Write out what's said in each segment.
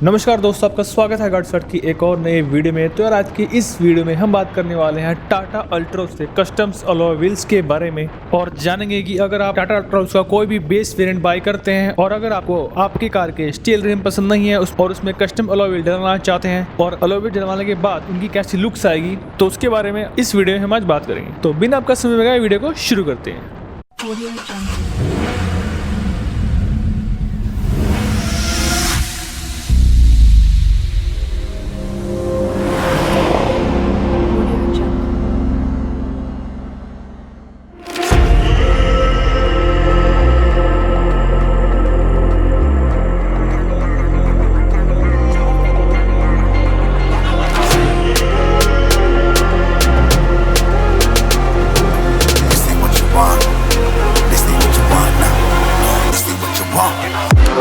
नमस्कार दोस्तों, आपका स्वागत है गार्ड की एक और नई वीडियो में। तो यार आज की इस वीडियो में हम बात करने वाले हैं टाटा अल्ट्रोज से कस्टम्स अलॉय व्हील्स के बारे में और जानेंगे कि अगर आप टाटा अल्ट्रोज का कोई भी बेस वेरिएंट बाय करते हैं और अगर आपको आपकी कार के स्टील रिम पसंद नहीं है और उसमें कस्टम अलॉय व्हील डलवाना चाहते हैं और अलॉय व्हील डलवाने के बाद उनकी कैसी लुक्स आएगी, तो उसके बारे में इस वीडियो में हम आज बात करेंगे। तो बिना आपका समय लगाए वीडियो को शुरू करते हैं।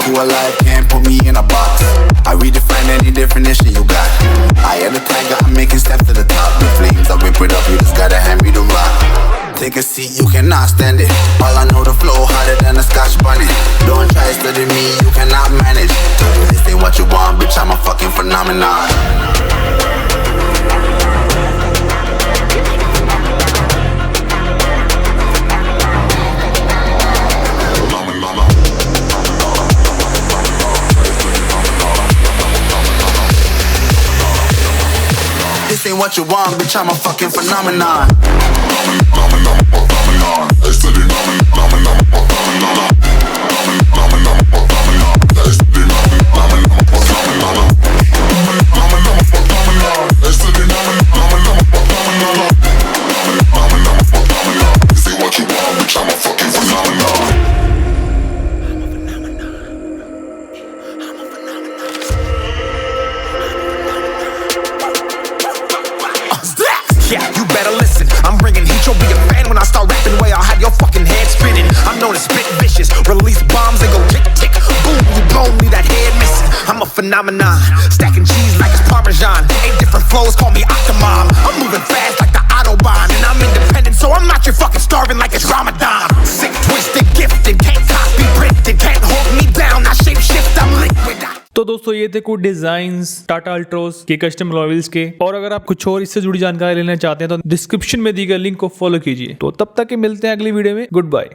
Who alive can't put me in a box. I redefine any definition you got. I am the tiger, I'm making steps to the top. The flames, I whip it up, you just gotta hand me the rock. Take a seat, you cannot stand it. All I know, the flow harder than a Scotch bunny. Don't try study me, you cannot manage. This ain't what you want, bitch, I'm a fucking phenomenon. This ain't what you want, bitch, I'm a fucking phenomenon. Yeah, you better listen. I'm bringing heat, you'll be a fan when I start rapping. Way I'll have your fucking head spinning. I'm known as spit vicious, release bombs and go tick tick. Boom, you blown me that head missing. I'm a phenomenon, stacking cheese like it's Parmesan. 8 different flows, call me Octomom. I'm moving fast like the Autobahn, and I'm independent, so I'm not your fucking starving like it's Ramadan. Sick, twisted, gifted, can't copy, printed, can't hold me down. I shape shift, I'm liquid. तो दोस्तों ये थे कुछ designs Tata Altroz के custom alloy wheels के। और अगर आप कुछ और इससे जुड़ी जानकारी लेना चाहते हैं तो डिस्क्रिप्शन में दी गई लिंक को फॉलो कीजिए। तो तब तक के मिलते हैं अगली वीडियो में। Good bye.